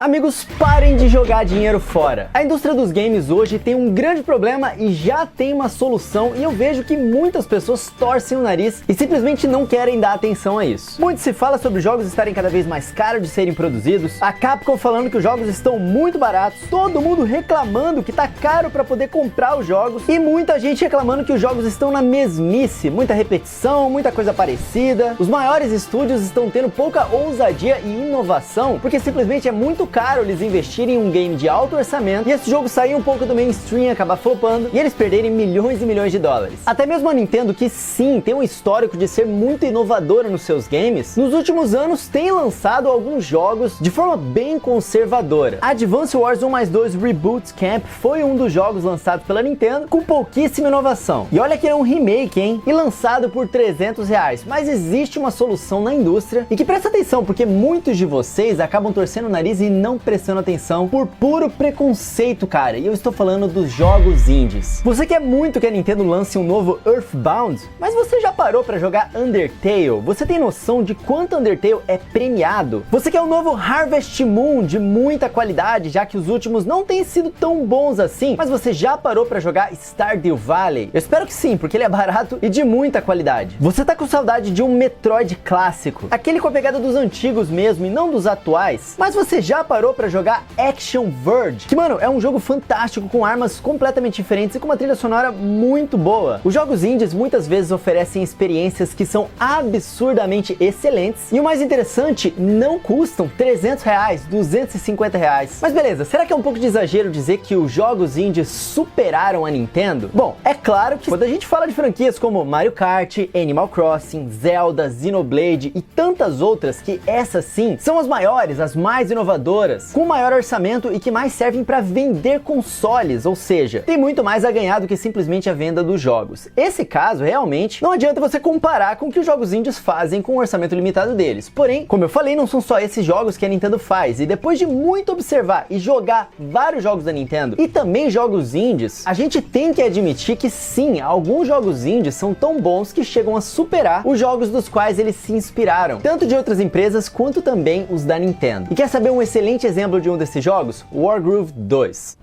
Amigos, parem de jogar dinheiro fora. A indústria dos games hoje tem um grande problema e já tem uma solução, e eu vejo que muitas pessoas torcem o nariz e simplesmente não querem dar atenção a isso. Muito se fala sobre jogos estarem cada vez mais caros de serem produzidos, a Capcom falando que os jogos estão muito baratos, todo mundo reclamando que tá caro para poder comprar os jogos e muita gente reclamando que os jogos estão na mesmice, muita repetição, muita coisa parecida. Os maiores estúdios estão tendo pouca ousadia e inovação porque simplesmente é muito caro eles investirem em um game de alto orçamento e esse jogo sair um pouco do mainstream e acabar flopando e eles perderem milhões e milhões de dólares. Até mesmo a Nintendo, que sim, tem um histórico de ser muito inovadora nos seus games, nos últimos anos tem lançado alguns jogos de forma bem conservadora. Advance Wars 1+2 Reboot Camp foi um dos jogos lançados pela Nintendo com pouquíssima inovação. E olha que é um remake, hein? E lançado por R$300. Mas existe uma solução na indústria e que presta atenção, porque muitos de vocês acabam torcendo o nariz e não prestando atenção por puro preconceito, cara. E eu estou falando dos jogos indies. Você quer muito que a Nintendo lance um novo Earthbound, mas você já parou para jogar Undertale? Você tem noção de quanto Undertale é premiado? Você quer um novo Harvest Moon de muita qualidade, já que os últimos não têm sido tão bons assim, mas você já parou para jogar Stardew Valley? Eu espero que sim, porque ele é barato e de muita qualidade. Você tá com saudade de um Metroid clássico, aquele com a pegada dos antigos mesmo e não dos atuais, mas você já parou pra jogar Action Verge, que, mano, é um jogo fantástico com armas completamente diferentes e com uma trilha sonora muito boa. Os jogos indies muitas vezes oferecem experiências que são absurdamente excelentes e o mais interessante, não custam R$300, R$250. Mas beleza, será que é um pouco de exagero dizer que os jogos indies superaram a Nintendo? Bom, é claro que quando a gente fala de franquias como Mario Kart, Animal Crossing, Zelda, Xenoblade e tantas outras, que essas sim são as maiores, as mais inovadoras, com maior orçamento e que mais servem para vender consoles, ou seja, tem muito mais a ganhar do que simplesmente a venda dos jogos. Esse caso, realmente, não adianta você comparar com o que os jogos indies fazem com o orçamento limitado deles. Porém, como eu falei, não são só esses jogos que a Nintendo faz, e depois de muito observar e jogar vários jogos da Nintendo e também jogos indies, a gente tem que admitir que sim, alguns jogos indies são tão bons que chegam a superar os jogos dos quais eles se inspiraram, tanto de outras empresas quanto também os da Nintendo. E quer saber um excelente exemplo de um desses jogos? Wargroove 2.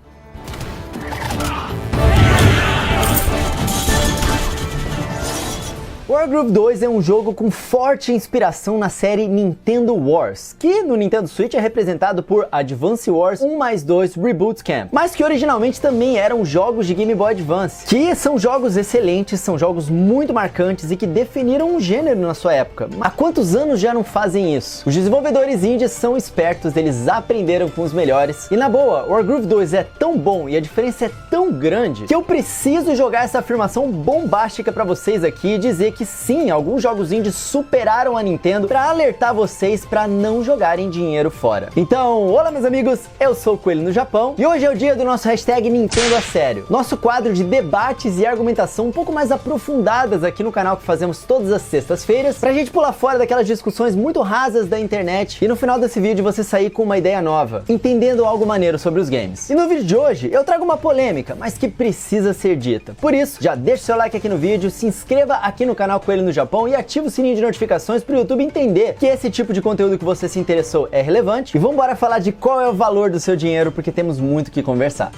Wargroove 2 é um jogo com forte inspiração na série Nintendo Wars, que no Nintendo Switch é representado por Advance Wars 1+2 Reboot Camp, mas que originalmente também eram jogos de Game Boy Advance, que são jogos excelentes, são jogos muito marcantes e que definiram um gênero na sua época. Há quantos anos já não fazem isso? Os desenvolvedores indies são espertos, eles aprenderam com os melhores, e na boa, Wargroove 2 é tão bom e a diferença é tão grande que eu preciso jogar essa afirmação bombástica pra vocês aqui e dizer que sim, alguns jogos indies superaram a Nintendo para alertar vocês para não jogarem dinheiro fora. Então, olá meus amigos, eu sou o Coelho no Japão e hoje é o dia do nosso hashtag Nintendo a Sério, nosso quadro de debates e argumentação um pouco mais aprofundadas aqui no canal que fazemos todas as sextas-feiras, pra gente pular fora daquelas discussões muito rasas da internet e no final desse vídeo você sair com uma ideia nova, entendendo algo maneiro sobre os games. E no vídeo de hoje eu trago uma polêmica, mas que precisa ser dita. Por isso, já deixa o seu like aqui no vídeo, se inscreva aqui no canal Coelho no Japão e ativa o sininho de notificações para o YouTube entender que esse tipo de conteúdo que você se interessou é relevante. E vamos embora falar de qual é o valor do seu dinheiro, porque temos muito que conversar.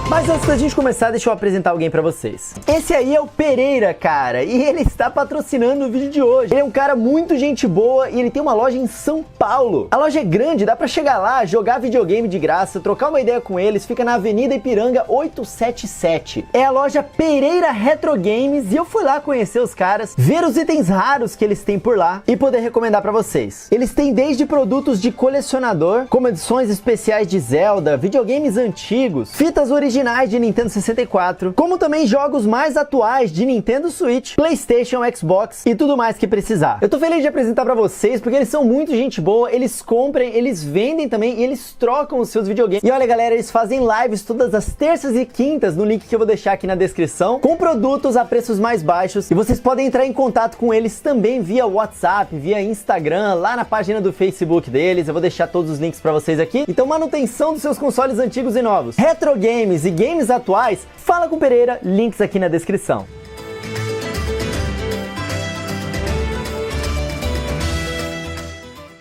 Mas antes da gente começar, deixa eu apresentar alguém pra vocês. Esse aí é o Pereira, cara, e ele está patrocinando o vídeo de hoje. Ele é um cara muito gente boa e ele tem uma loja em São Paulo. A loja é grande, dá pra chegar lá, jogar videogame de graça, trocar uma ideia com eles, fica na Avenida Ipiranga 877. É a loja Pereira Retro Games e eu fui lá conhecer os caras, ver os itens raros que eles têm por lá e poder recomendar pra vocês. Eles têm desde produtos de colecionador, como edições especiais de Zelda, videogames antigos, fitas originais de Nintendo 64, como também jogos mais atuais de Nintendo Switch, PlayStation, Xbox e tudo mais que precisar. Eu tô feliz de apresentar pra vocês porque eles são muito gente boa, eles compram, eles vendem também e eles trocam os seus videogames. E olha galera, eles fazem lives todas as terças e quintas no link que eu vou deixar aqui na descrição, com produtos a preços mais baixos, e vocês podem entrar em contato com eles também via WhatsApp, via Instagram, lá na página do Facebook deles. Eu vou deixar todos os links pra vocês aqui. Então, manutenção dos seus consoles antigos e novos, retro games e games atuais, fala com o Pereira, links aqui na descrição.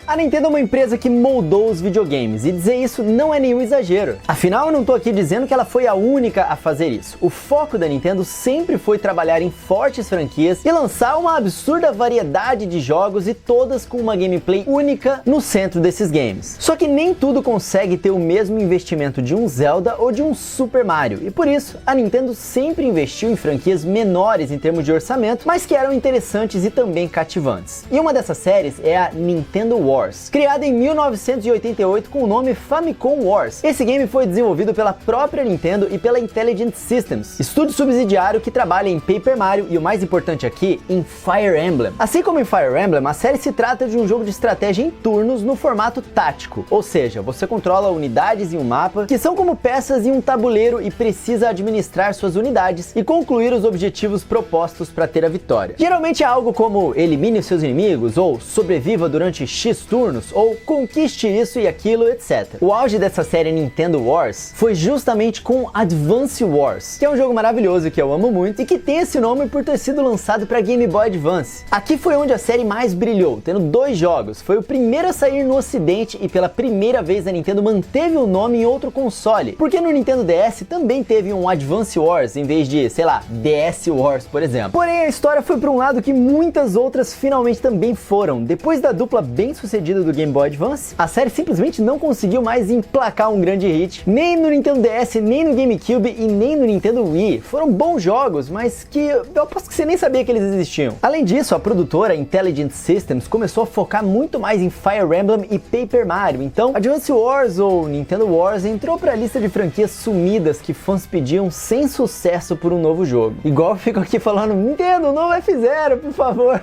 A Nintendo é uma empresa que moldou os videogames, e dizer isso não é nenhum exagero. Afinal, eu não tô aqui dizendo que ela foi a única a fazer isso. O foco da Nintendo sempre foi trabalhar em fortes franquias e lançar uma absurda variedade de jogos, e todas com uma gameplay única no centro desses games. Só que nem tudo consegue ter o mesmo investimento de um Zelda ou de um Super Mario, e por isso a Nintendo sempre investiu em franquias menores em termos de orçamento, mas que eram interessantes e também cativantes. E uma dessas séries é a Nintendo Wars, criada em 1988 com o nome Famicom Wars. Esse game foi desenvolvido pela própria Nintendo e pela Intelligent Systems, estúdio subsidiário que trabalha em Paper Mario e, o mais importante aqui, em Fire Emblem. Assim como em Fire Emblem, a série se trata de um jogo de estratégia em turnos no formato tático, ou seja, você controla unidades em um mapa que são como peças em um tabuleiro e precisa administrar suas unidades e concluir os objetivos propostos para ter a vitória. Geralmente é algo como elimine os seus inimigos, ou sobreviva durante X turnos, ou conquiste isso e aquilo, etc. O auge dessa série Nintendo Wars foi justamente com Advance Wars, que é um jogo maravilhoso que eu amo muito e que tem esse nome por ter sido lançado para Game Boy Advance. Aqui foi onde a série mais brilhou, tendo 2 jogos. Foi o primeiro a sair no ocidente e pela primeira vez a Nintendo manteve o nome em outro console, porque no Nintendo DS também teve um Advance Wars em vez de, sei lá, DS Wars, por exemplo. Porém, a história foi para um lado que muitas outras finalmente também foram. Depois da dupla bem sucedida do Game Boy Advance, a série simplesmente não conseguiu mais emplacar um grande hit, nem no Nintendo DS, nem no GameCube e nem no Nintendo Wii. Foram bons jogos, mas que eu aposto que você nem sabia que eles existiam. Além disso, a produtora Intelligent Systems começou a focar muito mais em Fire Emblem e Paper Mario, então Advance Wars ou Nintendo Wars entrou para a lista de franquias sumidas que fãs pediam sem sucesso por um novo jogo. Igual eu fico aqui falando, Nintendo, novo F-Zero, por favor.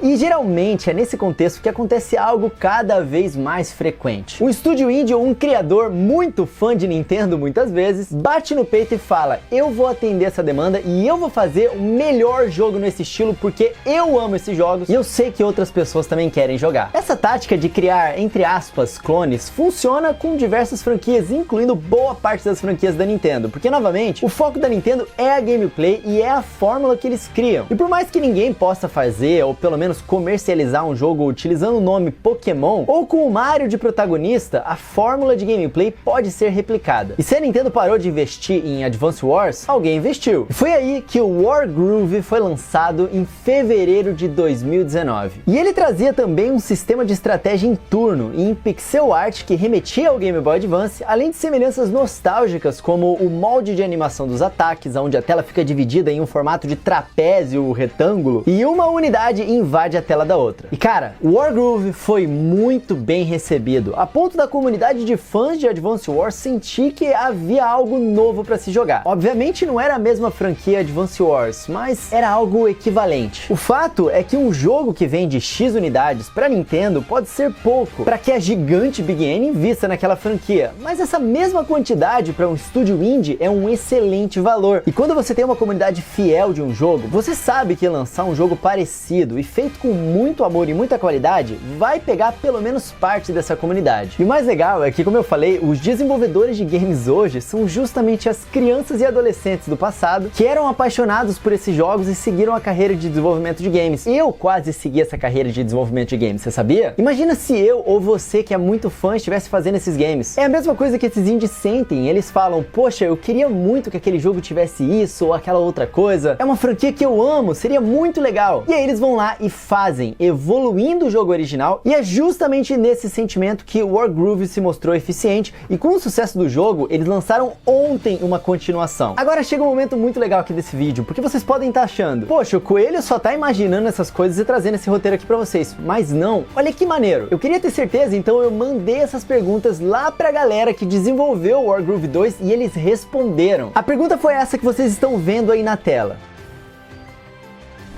E geralmente é nesse contexto que acontece algo cada vez mais frequente. Um estúdio indie ou um criador muito fã de Nintendo, muitas vezes, bate no peito e fala, eu vou atender essa demanda e eu vou fazer o melhor jogo nesse estilo porque eu amo esses jogos e eu sei que outras pessoas também querem jogar. Essa tática de criar, entre aspas, clones, funciona com diversas franquias, incluindo boa parte das franquias da Nintendo, porque novamente, o foco da Nintendo é a gameplay e é a fórmula que eles criam. E por mais que ninguém possa fazer, ou pelo menos comercializar um jogo utilizando o nome Pokémon, ou com o Mario de protagonista, a fórmula de gameplay pode ser replicada. E se a Nintendo parou de investir em Advance Wars, alguém investiu. E foi aí que o Wargroove foi lançado em fevereiro de 2019. E ele trazia também um sistema de estratégia em turno e em pixel art que remetia ao Game Boy Advance, além de semelhanças nostálgicas como o molde de animação dos ataques, onde a tela fica dividida em um formato de trapézio retângulo e uma unidade invade a tela da outra. E cara, o Wargroove foi muito bem recebido, a ponto da comunidade de fãs de Advance Wars sentir que havia algo novo para se jogar. Obviamente não era a mesma franquia Advance Wars, mas era algo equivalente. O fato é que um jogo que vende X unidades para Nintendo pode ser pouco para que a gigante Big N invista naquela franquia, mas essa mesma quantidade para um estúdio indie é um excelente valor. E quando você tem uma comunidade fiel de um jogo, você sabe que lançar um jogo parecido e feito com muito amor e muita qualidade vai pegar pelo menos parte dessa comunidade. E o mais legal é que, como eu falei, os desenvolvedores de games hoje são justamente as crianças e adolescentes do passado que eram apaixonados por esses jogos e seguiram a carreira de desenvolvimento de games. Eu quase segui essa carreira de desenvolvimento de games, você sabia? Imagina se eu ou você que é muito fã estivesse fazendo esses games. É a mesma coisa que esses indies sentem, eles falam, poxa, eu queria muito que aquele jogo tivesse isso ou aquela outra coisa, é uma franquia que eu amo, seria muito legal. E aí eles vão lá e fazem, evoluindo o jogo original, e é justamente nesse sentimento que o Wargroove se mostrou eficiente, e com o sucesso do jogo, eles lançaram ontem uma continuação. Agora chega um momento muito legal aqui desse vídeo, porque vocês podem estar achando, poxa, o Coelho só tá imaginando essas coisas e trazendo esse roteiro aqui pra vocês, mas não, olha que maneiro. Eu queria ter certeza, então eu mandei essas perguntas lá pra galera que desenvolveu o Wargroove 2 e eles responderam. A pergunta foi essa que vocês estão vendo aí na tela.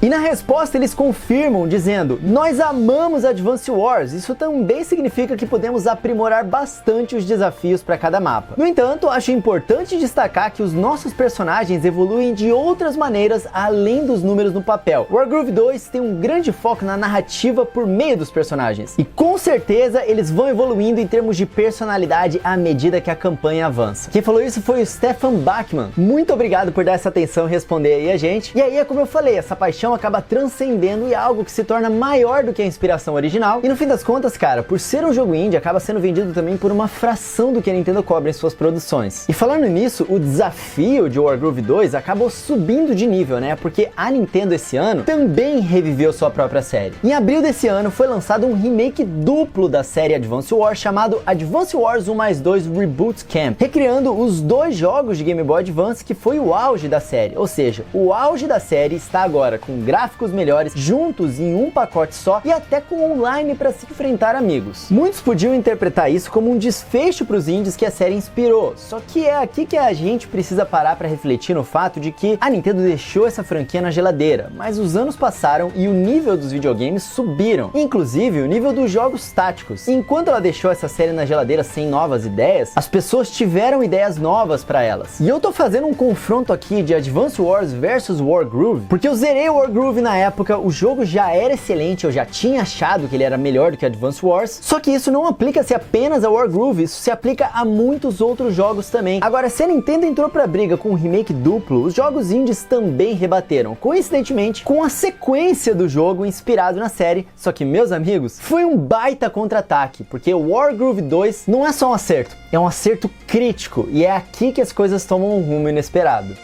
E na resposta eles confirmam dizendo, nós amamos Advance Wars, isso também significa que podemos aprimorar bastante os desafios para cada mapa. No entanto, acho importante destacar que os nossos personagens evoluem de outras maneiras além dos números no papel. Wargroove 2 tem um grande foco na narrativa por meio dos personagens, e com certeza eles vão evoluindo em termos de personalidade à medida que a campanha avança. Quem falou isso foi o Stefan Bachmann. Muito obrigado por dar essa atenção e responder aí a gente. E aí é como eu falei, essa paixão acaba transcendendo e é algo que se torna maior do que a inspiração original. E no fim das contas, cara, por ser um jogo indie, acaba sendo vendido também por uma fração do que a Nintendo cobra em suas produções. E falando nisso, o desafio de Wargroove 2 acabou subindo de nível, né? Porque a Nintendo esse ano também reviveu sua própria série. Em abril desse ano foi lançado um remake duplo da série Advance Wars chamado Advance Wars 1+2 Reboot Camp, recriando os dois jogos de Game Boy Advance que foi o auge da série. Ou seja, o auge da série está agora com gráficos melhores, juntos em um pacote só e até com online para se enfrentar amigos. Muitos podiam interpretar isso como um desfecho para os indies que a série inspirou, só que é aqui que a gente precisa parar para refletir no fato de que a Nintendo deixou essa franquia na geladeira, mas os anos passaram e o nível dos videogames subiram, inclusive o nível dos jogos táticos. Enquanto ela deixou essa série na geladeira sem novas ideias, as pessoas tiveram ideias novas para elas. E eu tô fazendo um confronto aqui de Advance Wars versus Wargroove, porque eu zerei o Wargroove na época, o jogo já era excelente, eu já tinha achado que ele era melhor do que Advance Wars, só que isso não aplica-se apenas a Wargroove, isso se aplica a muitos outros jogos também. Agora, se a Nintendo entrou pra briga com um remake duplo, os jogos indies também rebateram, coincidentemente com a sequência do jogo inspirado na série, só que, meus amigos, foi um baita contra-ataque, porque o Wargroove 2 não é só um acerto, é um acerto crítico, e é aqui que as coisas tomam um rumo inesperado.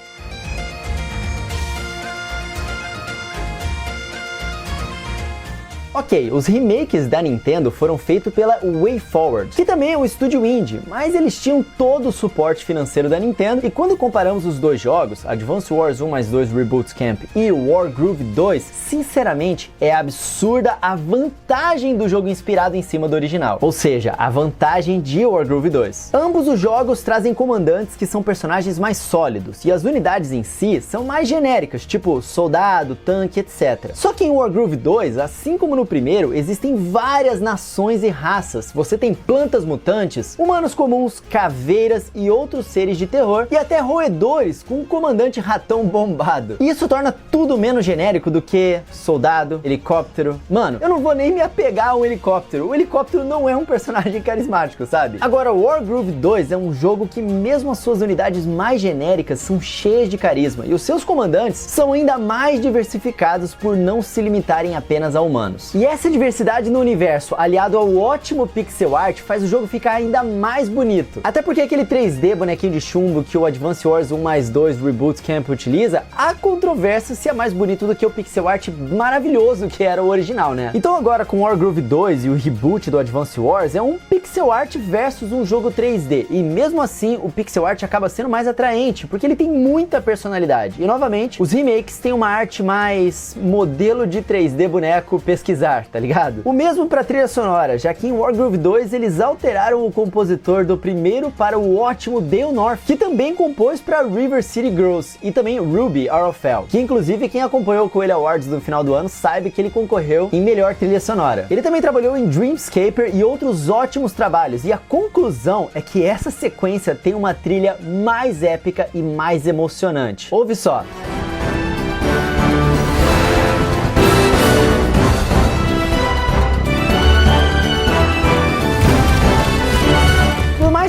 Ok, os remakes da Nintendo foram feitos pela WayForward, que também é um estúdio indie, mas eles tinham todo o suporte financeiro da Nintendo, e quando comparamos os dois jogos, Advance Wars 1+2 Reboot Camp e Wargroove 2, sinceramente é absurda a vantagem do jogo inspirado em cima do original, ou seja, a vantagem de Wargroove 2. Ambos os jogos trazem comandantes que são personagens mais sólidos, e as unidades em si são mais genéricas, tipo soldado, tanque, etc. Só que em Wargroove 2, assim como no primeiro, existem várias nações e raças. Você tem plantas mutantes, humanos comuns, caveiras e outros seres de terror, e até roedores com um comandante ratão bombado. E isso torna tudo menos genérico do que soldado, helicóptero. Mano, eu não vou nem me apegar a um helicóptero. O helicóptero não é um personagem carismático, sabe? Agora, Wargroove 2 é um jogo que mesmo as suas unidades mais genéricas são cheias de carisma, e os seus comandantes são ainda mais diversificados por não se limitarem apenas a humanos. E essa diversidade no universo, aliado ao ótimo pixel art, faz o jogo ficar ainda mais bonito. Até porque aquele 3D bonequinho de chumbo que o Advance Wars 1+2 Reboot Camp utiliza, há controvérsia se é mais bonito do que o pixel art maravilhoso que era o original, né? Então agora com Wargroove 2 e o reboot do Advance Wars, é um pixel art versus um jogo 3D. E mesmo assim, o pixel art acaba sendo mais atraente, porque ele tem muita personalidade. E novamente, os remakes têm uma arte mais modelo de 3D boneco pesquisar, tá ligado? O mesmo para trilha sonora, já que em Wargroove 2 eles alteraram o compositor do primeiro para o ótimo Dale North, que também compôs para River City Girls e também Ruby RFL, que inclusive quem acompanhou o Coelho Awards no final do ano sabe que ele concorreu em melhor trilha sonora. Ele também trabalhou em Dreamscaper e outros ótimos trabalhos, e a conclusão é que essa sequência tem uma trilha mais épica e mais emocionante. Ouve só.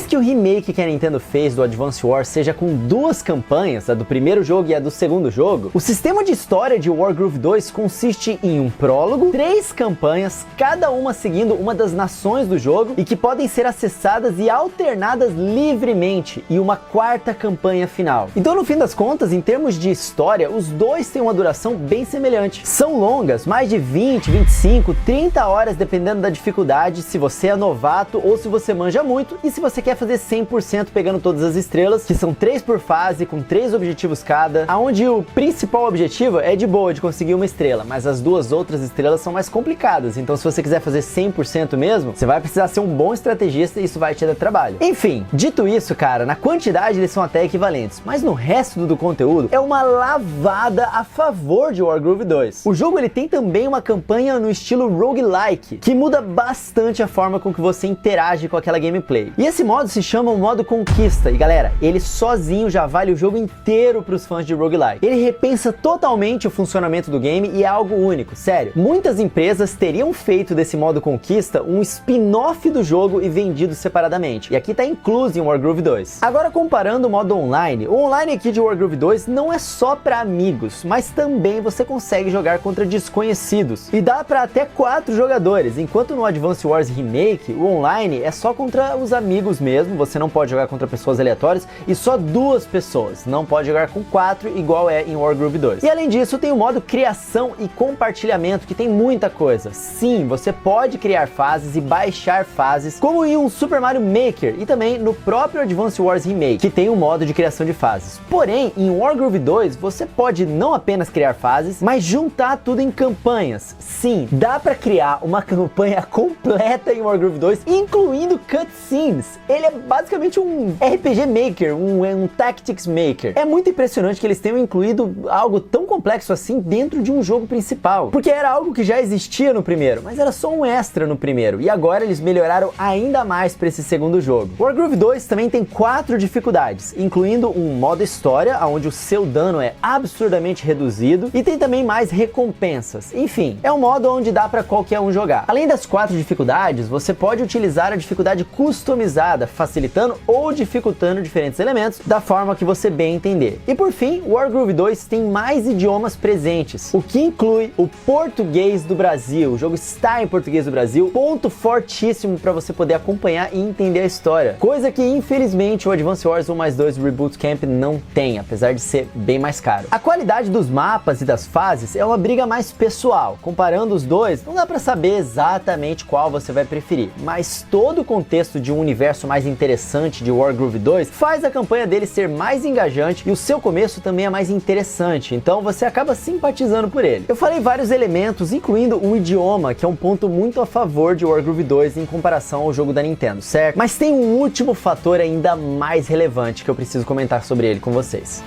Que o remake que a Nintendo fez do Advance Wars seja com duas campanhas, a do primeiro jogo e a do segundo jogo, o sistema de história de Wargroove 2 consiste em um prólogo, 3 campanhas, cada uma seguindo uma das nações do jogo e que podem ser acessadas e alternadas livremente, e uma 4ª campanha final. Então, no fim das contas, em termos de história, os dois têm uma duração bem semelhante. São longas, mais de 20, 25, 30 horas, dependendo da dificuldade, se você é novato ou se você manja muito, e se você quer fazer 100% pegando todas as estrelas, que são 3 por fase, com 3 objetivos cada, aonde o principal objetivo é de boa, de conseguir uma estrela, mas as duas outras estrelas são mais complicadas, então se você quiser fazer 100% mesmo, você vai precisar ser um bom estrategista e isso vai te dar trabalho. Enfim, dito isso, cara, na quantidade eles são até equivalentes, mas no resto do conteúdo é uma lavada a favor de Wargroove 2. O jogo ele tem também uma campanha no estilo roguelike, que muda bastante a forma com que você interage com aquela gameplay. E esse modo se se chama o modo conquista. E galera, ele sozinho já vale o jogo inteiro para os fãs de roguelike. Ele repensa totalmente o funcionamento do game e é algo único, sério. Muitas empresas teriam feito desse modo conquista um spin-off do jogo e vendido separadamente. E aqui tá incluso em Wargroove 2. Agora comparando o modo online, o online aqui de Wargroove 2 não é só para amigos, mas também você consegue jogar contra desconhecidos. E dá para até 4 jogadores, enquanto no Advance Wars Remake, o online é só contra os amigos mesmo, você não pode jogar contra pessoas aleatórias e só 2 pessoas, não pode jogar com 4 igual é em Wargroove 2. E além disso tem o modo criação e compartilhamento, que tem muita coisa. Sim, você pode criar fases e baixar fases, como em um Super Mario Maker e também no próprio Advance Wars Remake, que tem um modo de criação de fases. Porém, em Wargroove 2, você pode não apenas criar fases, mas juntar tudo em campanhas. Sim, dá pra criar uma campanha completa em Wargroove 2, incluindo cutscenes. Ele é basicamente um RPG Maker, um Tactics Maker. É muito impressionante que eles tenham incluído algo tão complexo assim dentro de um jogo principal, porque era algo que já existia no primeiro, mas era só um extra no primeiro, e agora eles melhoraram ainda mais para esse segundo jogo. Wargroove 2 também tem 4 dificuldades, incluindo um modo história, onde o seu dano é absurdamente reduzido, e tem também mais recompensas. Enfim, é um modo onde dá para qualquer um jogar. Além das 4 dificuldades, você pode utilizar a dificuldade customizada, facilitando ou dificultando diferentes elementos da forma que você bem entender. E por fim, Wargroove 2 tem mais idiomas presentes, o que inclui o português do Brasil. O jogo está em português do Brasil, ponto fortíssimo para você poder acompanhar e entender a história, coisa que infelizmente o Advance Wars 1+2 Reboot Camp não tem, apesar de ser bem mais caro. A qualidade dos mapas e das fases é uma briga mais pessoal. Comparando os dois, não dá para saber exatamente qual você vai preferir, mas todo o contexto de um universo mais interessante de Wargroove 2 faz a campanha dele ser mais engajante e o seu começo também é mais interessante, então você acaba simpatizando por ele. Eu falei vários elementos, incluindo o idioma, que é um ponto muito a favor de Wargroove 2 em comparação ao jogo da Nintendo, certo? Mas tem um último fator ainda mais relevante que eu preciso comentar sobre ele com vocês.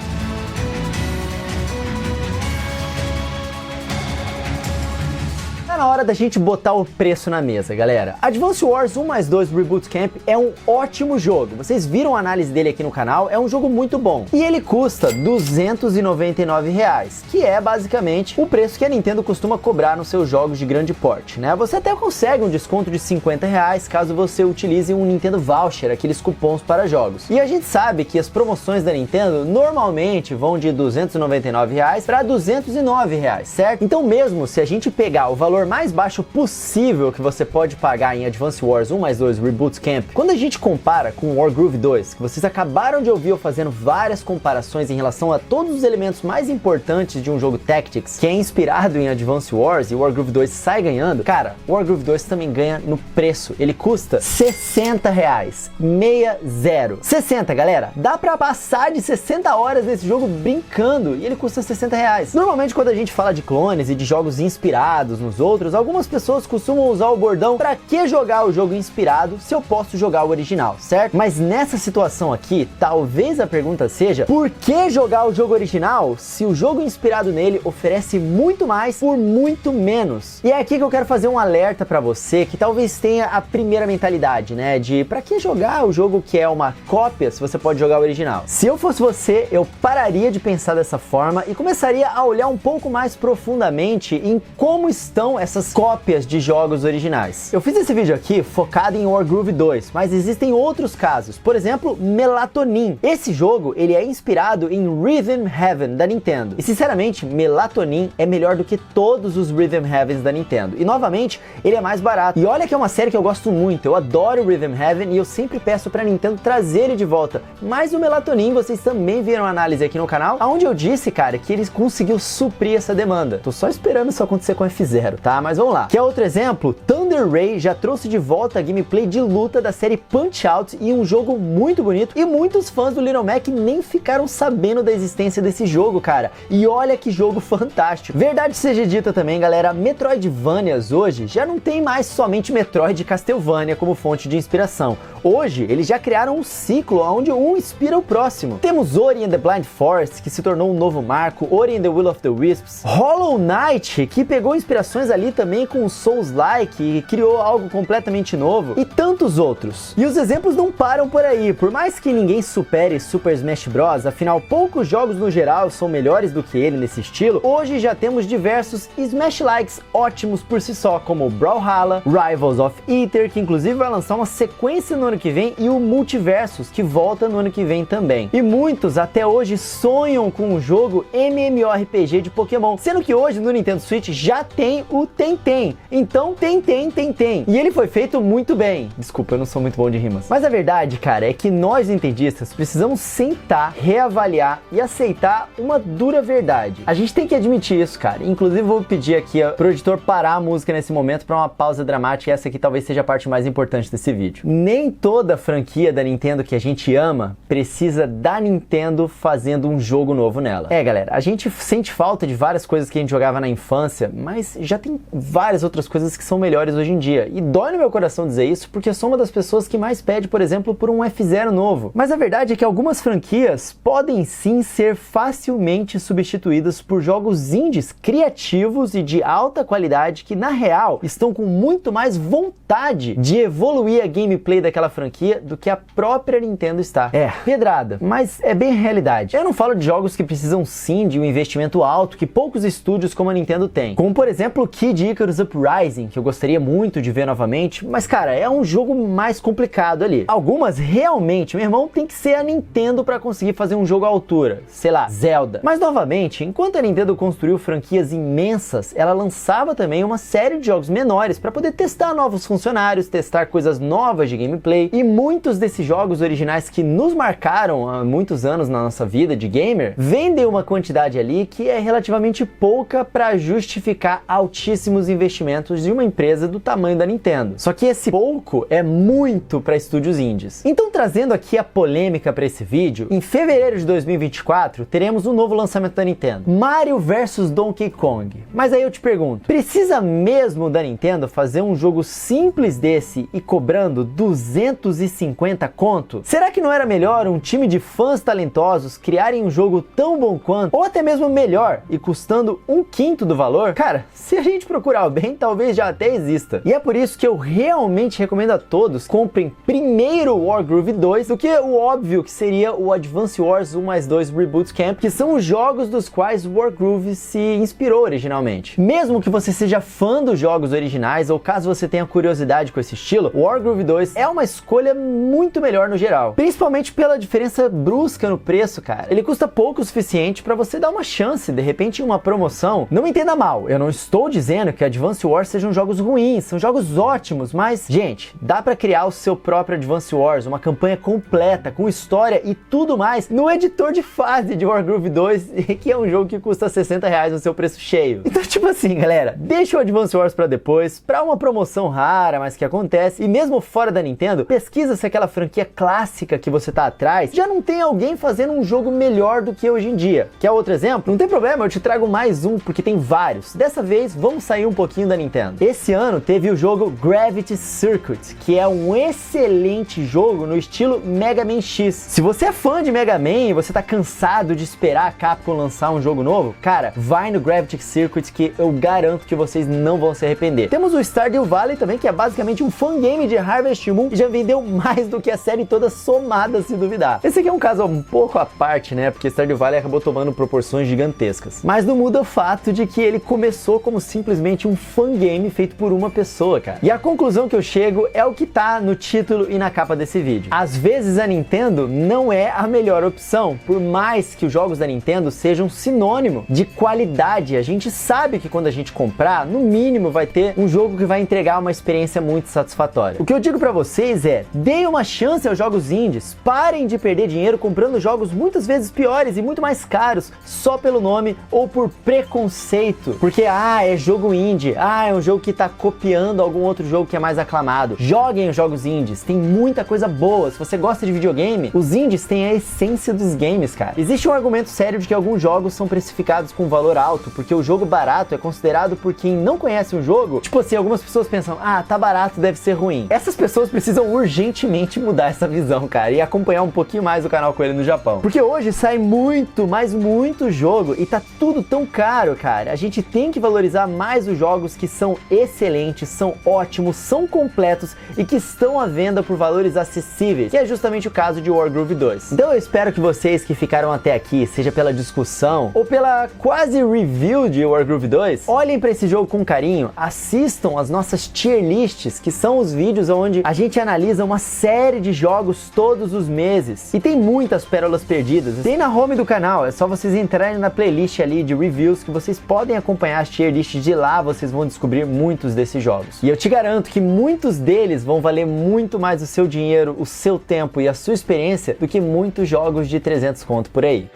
Tá na hora da gente botar o preço na mesa, galera. Advance Wars 1+2 Reboot Camp é um ótimo jogo. Vocês viram a análise dele aqui no canal, é um jogo muito bom. E ele custa R$ 299 reais, que é basicamente o preço que a Nintendo costuma cobrar nos seus jogos de grande porte, né? Você até consegue um desconto de R$ 50 reais caso você utilize um Nintendo Voucher, aqueles cupons para jogos. E a gente sabe que as promoções da Nintendo normalmente vão de R$ 299 reais para R$ 209 reais, certo? Então mesmo se a gente pegar o valor mais baixo possível que você pode pagar em Advance Wars 1+2 Reboot Camp, quando a gente compara com Wargroove 2, que vocês acabaram de ouvir eu fazendo várias comparações em relação a todos os elementos mais importantes de um jogo Tactics, que é inspirado em Advance Wars, e Wargroove 2 sai ganhando, cara, Wargroove 2 também ganha no preço. Ele custa R$ 60 reais, 60. 60, galera, dá pra passar de 60 horas nesse jogo brincando, e ele custa 60 reais. Normalmente quando a gente fala de clones e de jogos inspirados nos outros, algumas pessoas costumam usar o bordão pra que jogar o jogo inspirado se eu posso jogar o original, certo? Mas nessa situação aqui, talvez a pergunta seja, por que jogar o jogo original se o jogo inspirado nele oferece muito mais por muito menos? E é aqui que eu quero fazer um alerta pra você que talvez tenha a primeira mentalidade, né, de pra que jogar o jogo que é uma cópia se você pode jogar o original? Se eu fosse você, eu pararia de pensar dessa forma e começaria a olhar um pouco mais profundamente em como estão essas cópias de jogos originais. Eu fiz esse vídeo aqui focado em Wargroove 2, mas existem outros casos. Por exemplo, Melatonin. Esse jogo, ele é inspirado em Rhythm Heaven da Nintendo. E sinceramente, Melatonin é melhor do que todos os Rhythm Heavens da Nintendo. E novamente, ele é mais barato. E olha que é uma série que eu gosto muito. Eu adoro Rhythm Heaven e eu sempre peço pra Nintendo trazer ele de volta. Mas o Melatonin, vocês também viram a análise aqui no canal, onde eu disse, cara, que ele conseguiu suprir essa demanda. Tô só esperando isso acontecer com F-Zero, tá? Mas vamos lá. Quer outro exemplo? Thunder Ray já trouxe de volta a gameplay de luta da série Punch-Out e um jogo muito bonito, e muitos fãs do Little Mac nem ficaram sabendo da existência desse jogo, cara. E olha que jogo fantástico. Verdade seja dita também, galera, Metroidvanias hoje já não tem mais somente Metroid e Castlevania como fonte de inspiração. Hoje, eles já criaram um ciclo onde um inspira o próximo. Temos Ori and the Blind Forest, que se tornou um novo marco, Ori and the Will of the Wisps, Hollow Knight, que pegou inspirações ali ali também com o Souls-like e criou algo completamente novo, e tantos outros. E os exemplos não param por aí, por mais que ninguém supere Super Smash Bros, afinal poucos jogos no geral são melhores do que ele nesse estilo, hoje já temos diversos Smash-likes ótimos por si só, como Brawlhalla, Rivals of Aether, que inclusive vai lançar uma sequência no ano que vem, e o Multiversus, que volta no ano que vem também. E muitos até hoje sonham com um jogo MMORPG de Pokémon, sendo que hoje no Nintendo Switch já tem o Tenten. Então Tenten. E ele foi feito muito bem. Desculpa, eu não sou muito bom de rimas. Mas a verdade, cara, é que nós nintendistas precisamos sentar, reavaliar e aceitar uma dura verdade. A gente tem que admitir isso, cara. Inclusive vou pedir aqui pro editor parar a música nesse momento para uma pausa dramática, e essa aqui talvez seja a parte mais importante desse vídeo. Nem toda franquia da Nintendo que a gente ama precisa da Nintendo fazendo um jogo novo nela. Galera, a gente sente falta de várias coisas que a gente jogava na infância, mas já tem várias outras coisas que são melhores hoje em dia. E dói no meu coração dizer isso, porque eu sou uma das pessoas que mais pede, por exemplo, por um F-Zero novo. Mas a verdade é que algumas franquias podem sim ser facilmente substituídas por jogos indies criativos e de alta qualidade que, na real, estão com muito mais vontade de evoluir a gameplay daquela franquia do que a própria Nintendo está. Pedrada, mas é bem a realidade. Eu não falo de jogos que precisam sim de um investimento alto que poucos estúdios como a Nintendo têm, como por exemplo Kid Icarus Uprising, que eu gostaria muito de ver novamente, mas cara, é um jogo mais complicado ali. Algumas realmente, meu irmão, tem que ser a Nintendo para conseguir fazer um jogo à altura, sei lá, Zelda. Mas novamente, enquanto a Nintendo construiu franquias imensas, ela lançava também uma série de jogos menores para poder testar novos funcionários, testar coisas novas de gameplay, e muitos desses jogos originais que nos marcaram há muitos anos na nossa vida de gamer, vendem uma quantidade ali que é relativamente pouca para justificar altíssimos investimentos de uma empresa do tamanho da Nintendo. Só que esse pouco é muito para estúdios indies. Então, trazendo aqui a polêmica para esse vídeo, em fevereiro de 2024 teremos um novo lançamento da Nintendo, Mario vs Donkey Kong. Mas aí eu te pergunto, precisa mesmo da Nintendo fazer um jogo simples desse e cobrando 250 conto? Será que não era melhor um time de fãs talentosos criarem um jogo tão bom quanto, ou até mesmo melhor, e custando 1/5 do valor? Cara, se a gente procurar bem, talvez já até exista. E é por isso que eu realmente recomendo a todos comprem primeiro o Wargroove 2 do que o óbvio que seria o Advance Wars 1+2 Reboot Camp, que são os jogos dos quais o Wargroove se inspirou originalmente. Mesmo que você seja fã dos jogos originais, ou caso você tenha curiosidade com esse estilo, o Wargroove 2 é uma escolha muito melhor no geral, principalmente pela diferença brusca no preço, cara. Ele custa pouco o suficiente para você dar uma chance, de repente em uma promoção. Não me entenda mal, eu não estou dizendo que Advance Wars sejam jogos ruins, são jogos ótimos, mas, gente, dá para criar o seu próprio Advance Wars, uma campanha completa, com história e tudo mais, no editor de fase de Wargroove 2, que é um jogo que custa R$60 no seu preço cheio. Então, tipo assim, galera, deixa o Advance Wars para depois, para uma promoção rara, mas que acontece, e mesmo fora da Nintendo, pesquisa se aquela franquia clássica que você tá atrás já não tem alguém fazendo um jogo melhor do que hoje em dia. Quer outro exemplo? Não tem problema, eu te trago mais um, porque tem vários. Dessa vez, vamos sair um pouquinho da Nintendo. Esse ano teve o jogo Gravity Circuit, que é um excelente jogo no estilo Mega Man X. Se você é fã de Mega Man e você tá cansado de esperar a Capcom lançar um jogo novo, cara, vai no Gravity Circuit que eu garanto que vocês não vão se arrepender. Temos o Stardew Valley também, que é basicamente um fangame de Harvest Moon e já vendeu mais do que a série toda somada, se duvidar. Esse aqui é um caso um pouco à parte, né, porque Stardew Valley acabou tomando proporções gigantescas. Mas não muda o fato de que ele começou como simplesmente um fangame feito por uma pessoa, cara. E a conclusão que eu chego é o que tá no título e na capa desse vídeo. Às vezes a Nintendo não é a melhor opção, por mais que os jogos da Nintendo sejam sinônimo de qualidade. A gente sabe que quando a gente comprar, no mínimo vai ter um jogo que vai entregar uma experiência muito satisfatória. O que eu digo pra vocês é, deem uma chance aos jogos indies, parem de perder dinheiro comprando jogos muitas vezes piores e muito mais caros, só pelo nome ou por preconceito, porque é jogo indie, é um jogo que tá copiando algum outro jogo que é mais aclamado. Joguem os jogos indies, tem muita coisa boa. Se você gosta de videogame, os indies têm a essência dos games, cara. Existe um argumento sério de que alguns jogos são precificados com valor alto, porque o jogo barato é considerado por quem não conhece um jogo, tipo assim, algumas pessoas pensam, tá barato, deve ser ruim. Essas pessoas precisam urgentemente mudar essa visão, cara, e acompanhar um pouquinho mais o canal Coelho no Japão. Porque hoje sai muito, mas muito jogo, e tá tudo tão caro, cara. A gente tem que valorizar mais mais os jogos que são excelentes, são ótimos, são completos e que estão à venda por valores acessíveis, que é justamente o caso de Wargroove 2. Então eu espero que vocês que ficaram até aqui, seja pela discussão ou pela quase review de Wargroove 2, olhem para esse jogo com carinho, assistam as nossas tier lists, que são os vídeos onde a gente analisa uma série de jogos todos os meses. E tem muitas pérolas perdidas. Tem na home do canal, é só vocês entrarem na playlist ali de reviews que vocês podem acompanhar as tier lists de lá, vocês vão descobrir muitos desses jogos. E eu te garanto que muitos deles vão valer muito mais o seu dinheiro, o seu tempo e a sua experiência do que muitos jogos de 300 conto por aí.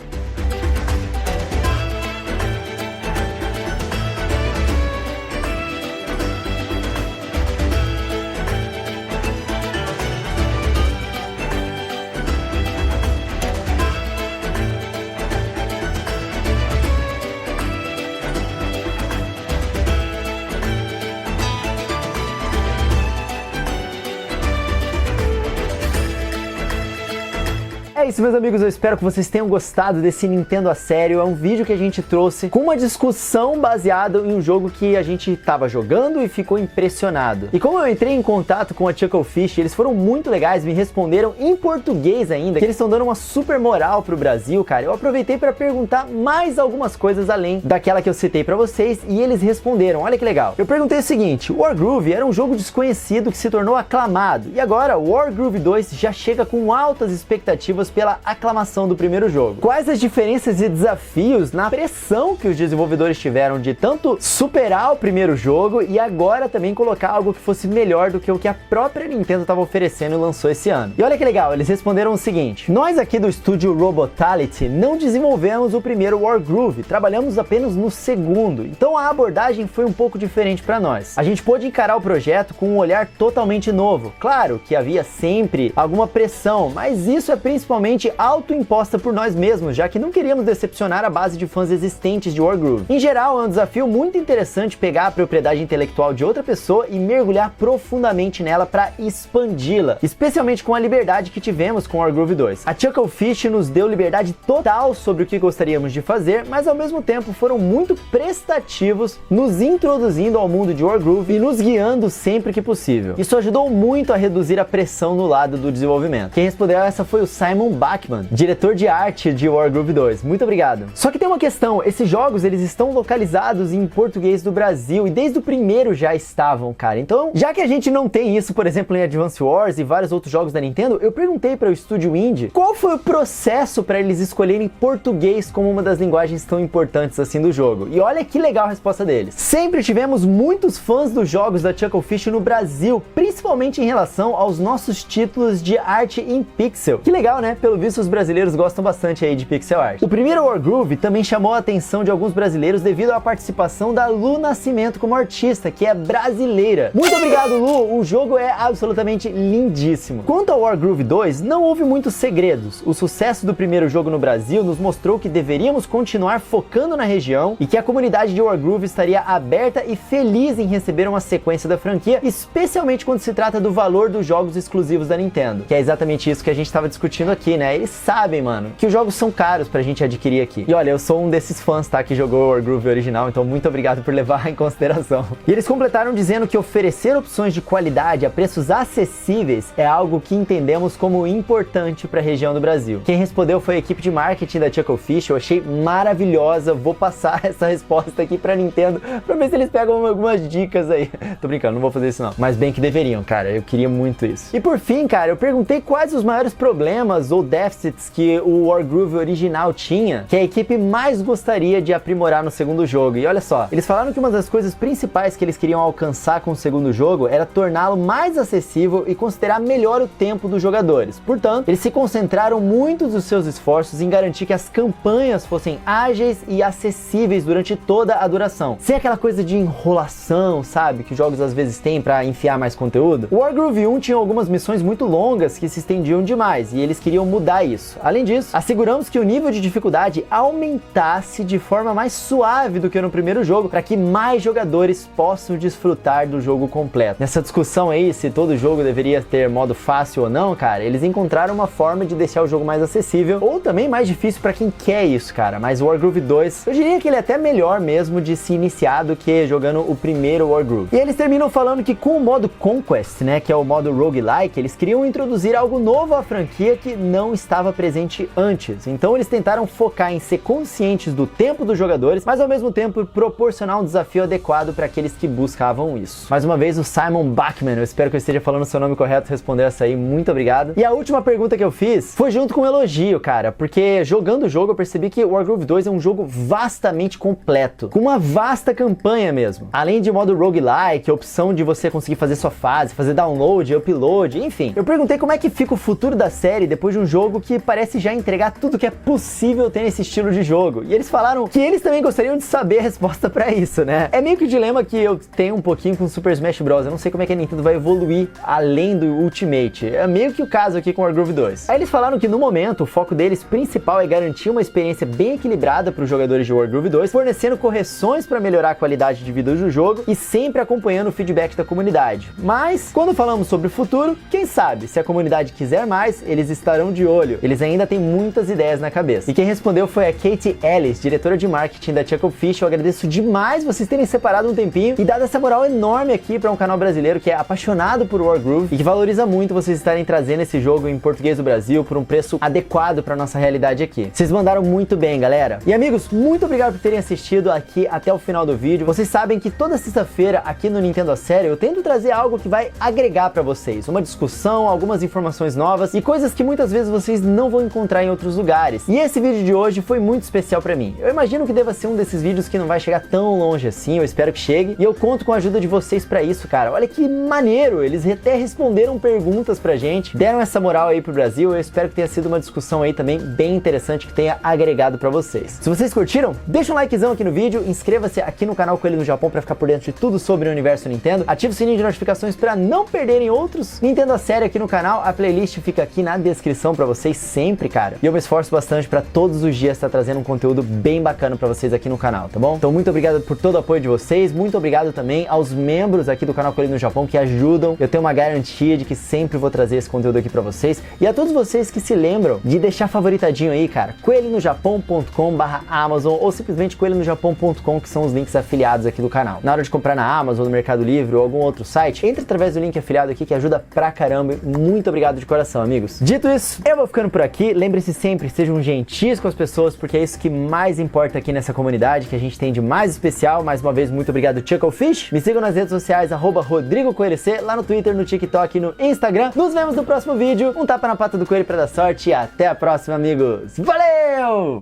É isso, meus amigos, eu espero que vocês tenham gostado desse Nintendo a sério. É um vídeo que a gente trouxe com uma discussão baseada em um jogo que a gente estava jogando e ficou impressionado. E como eu entrei em contato com a Chucklefish, eles foram muito legais, me responderam em português ainda, que eles estão dando uma super moral pro Brasil, cara. Eu aproveitei para perguntar mais algumas coisas além daquela que eu citei para vocês e eles responderam. Olha que legal. Eu perguntei o seguinte: Wargroove era um jogo desconhecido que se tornou aclamado e agora Wargroove 2 já chega com altas expectativas pela aclamação do primeiro jogo. Quais as diferenças e desafios na pressão que os desenvolvedores tiveram de tanto superar o primeiro jogo e agora também colocar algo que fosse melhor do que o que a própria Nintendo estava oferecendo e lançou esse ano? E olha que legal, eles responderam o seguinte: nós aqui do estúdio Robotality não desenvolvemos o primeiro Wargroove, trabalhamos apenas no segundo, então a abordagem foi um pouco diferente para nós. A gente pôde encarar o projeto com um olhar totalmente novo. Claro que havia sempre alguma pressão, mas isso é principalmente autoimposta por nós mesmos, já que não queríamos decepcionar a base de fãs existentes de Wargroove. Em geral, é um desafio muito interessante pegar a propriedade intelectual de outra pessoa e mergulhar profundamente nela para expandi-la, especialmente com a liberdade que tivemos com Wargroove 2. A Chucklefish nos deu liberdade total sobre o que gostaríamos de fazer, mas ao mesmo tempo foram muito prestativos, nos introduzindo ao mundo de Wargroove e nos guiando sempre que possível. Isso ajudou muito a reduzir a pressão no lado do desenvolvimento. Quem respondeu a essa foi o Simon Bachman, diretor de arte de Wargroove 2. Muito obrigado. Só que tem uma questão, esses jogos eles estão localizados em português do Brasil e desde o primeiro já estavam, cara. Então, já que a gente não tem isso, por exemplo, em Advance Wars e vários outros jogos da Nintendo, eu perguntei para o estúdio indie qual foi o processo para eles escolherem português como uma das linguagens tão importantes assim do jogo. E olha que legal a resposta deles. Sempre tivemos muitos fãs dos jogos da Chucklefish no Brasil, principalmente em relação aos nossos títulos de arte em pixel. Que legal, né? Pelo visto, os brasileiros gostam bastante aí de pixel art. O primeiro Wargroove também chamou a atenção de alguns brasileiros devido à participação da Lu Nascimento como artista, que é brasileira. Muito obrigado, Lu! O jogo é absolutamente lindíssimo. Quanto ao Wargroove 2, não houve muitos segredos. O sucesso do primeiro jogo no Brasil nos mostrou que deveríamos continuar focando na região e que a comunidade de Wargroove estaria aberta e feliz em receber uma sequência da franquia, especialmente quando se trata do valor dos jogos exclusivos da Nintendo, que é exatamente isso que a gente estava discutindo aqui, né? Eles sabem, mano, que os jogos são caros pra gente adquirir aqui. E olha, eu sou um desses fãs, tá? Que jogou o Wargroove original, então muito obrigado por levar em consideração. E eles completaram dizendo que oferecer opções de qualidade a preços acessíveis é algo que entendemos como importante pra região do Brasil. Quem respondeu foi a equipe de marketing da Chucklefish, eu achei maravilhosa. Vou passar essa resposta aqui pra Nintendo pra ver se eles pegam algumas dicas aí. Tô brincando, não vou fazer isso não. Mas bem que deveriam, cara, eu queria muito isso. E por fim, cara, eu perguntei quais os maiores problemas ou déficits que o Wargroove original tinha, que a equipe mais gostaria de aprimorar no segundo jogo. E olha só, eles falaram que uma das coisas principais que eles queriam alcançar com o segundo jogo era torná-lo mais acessível e considerar melhor o tempo dos jogadores. Portanto, eles se concentraram muito dos seus esforços em garantir que as campanhas fossem ágeis e acessíveis durante toda a duração, sem aquela coisa de enrolação, sabe, que os jogos às vezes têm pra enfiar mais conteúdo. O Wargroove 1 tinha algumas missões muito longas que se estendiam demais, e eles queriam mudar isso. Além disso, asseguramos que o nível de dificuldade aumentasse de forma mais suave do que no primeiro jogo, para que mais jogadores possam desfrutar do jogo completo. Nessa discussão aí, se todo jogo deveria ter modo fácil ou não, cara, eles encontraram uma forma de deixar o jogo mais acessível, ou também mais difícil para quem quer isso, cara. Mas o Wargroove 2, eu diria que ele é até melhor mesmo de se iniciar do que jogando o primeiro Wargroove. E eles terminam falando que com o modo Conquest, né, que é o modo roguelike, eles queriam introduzir algo novo à franquia que não estava presente antes. Então eles tentaram focar em ser conscientes do tempo dos jogadores, mas ao mesmo tempo proporcionar um desafio adequado para aqueles que buscavam isso. Mais uma vez, o Simon Bachman, eu espero que eu esteja falando o seu nome correto, respondeu essa aí, muito obrigado. E a última pergunta que eu fiz foi junto com um elogio, cara, porque jogando o jogo eu percebi que Wargroove 2 é um jogo vastamente completo, com uma vasta campanha mesmo. Além de modo roguelike, a opção de você conseguir fazer sua fase, fazer download, upload, enfim. Eu perguntei como é que fica o futuro da série depois de um jogo que parece já entregar tudo que é possível ter nesse estilo de jogo. E eles falaram que eles também gostariam de saber a resposta pra isso, né? É meio que o dilema que eu tenho um pouquinho com Super Smash Bros. Eu não sei como é que a Nintendo vai evoluir além do Ultimate. É meio que o caso aqui com Wargroove 2. Aí eles falaram que no momento o foco deles principal é garantir uma experiência bem equilibrada para os jogadores de Wargroove 2, fornecendo correções para melhorar a qualidade de vida do jogo e sempre acompanhando o feedback da comunidade. Mas, quando falamos sobre o futuro, quem sabe, se a comunidade quiser mais, eles estarão de olho. Eles ainda têm muitas ideias na cabeça. E quem respondeu foi a Katie Ellis, diretora de marketing da Chucklefish. Eu agradeço demais vocês terem separado um tempinho e dado essa moral enorme aqui para um canal brasileiro que é apaixonado por Wargroove e que valoriza muito vocês estarem trazendo esse jogo em português do Brasil por um preço adequado para nossa realidade aqui. Vocês mandaram muito bem, galera. E amigos, muito obrigado por terem assistido aqui até o final do vídeo. Vocês sabem que toda sexta-feira aqui no Nintendo a Sério eu tento trazer algo que vai agregar para vocês, uma discussão, algumas informações novas e coisas que muitas vezes vocês não vão encontrar em outros lugares. E esse vídeo de hoje foi muito especial para mim. Eu imagino que deva ser um desses vídeos que não vai chegar tão longe assim, eu espero que chegue, e eu conto com a ajuda de vocês para isso, cara. Olha que maneiro, eles até responderam perguntas pra gente, deram essa moral aí pro Brasil. Eu espero que tenha sido uma discussão aí também bem interessante, que tenha agregado pra vocês. Se vocês curtiram, deixa um likezão aqui no vídeo, inscreva-se aqui no canal Coelho no Japão pra ficar por dentro de tudo sobre o universo Nintendo, ativa o sininho de notificações pra não perderem outros Nintendo a Sério aqui no canal. A playlist fica aqui na descrição pra vocês sempre, cara. E eu me esforço bastante pra todos os dias estar trazendo um conteúdo bem bacana pra vocês aqui no canal, tá bom? Então muito obrigado por todo o apoio de vocês, muito obrigado também aos membros aqui do canal Coelho no Japão que ajudam. Eu tenho uma garantia de que sempre vou trazer esse conteúdo aqui pra vocês, e a todos vocês que se lembram de deixar favoritadinho aí, cara, coelhinojapão.com/Amazon ou simplesmente coelhinojapão.com, que são os links afiliados aqui do canal. Na hora de comprar na Amazon, no Mercado Livre ou algum outro site, entre através do link afiliado aqui que ajuda pra caramba. Muito obrigado de coração, amigos. Dito isso, eu vou ficando por aqui. Lembre-se sempre, sejam gentis com as pessoas, porque é isso que mais importa aqui nessa comunidade, que a gente tem de mais especial. Mais uma vez, muito obrigado, Chucklefish. Me sigam nas redes sociais, @RodrigoCoelhoC, lá no Twitter, no TikTok e no Instagram. Nos vemos no próximo vídeo. Um tapa na pata do coelho pra dar sorte e até a próxima, amigos. Valeu!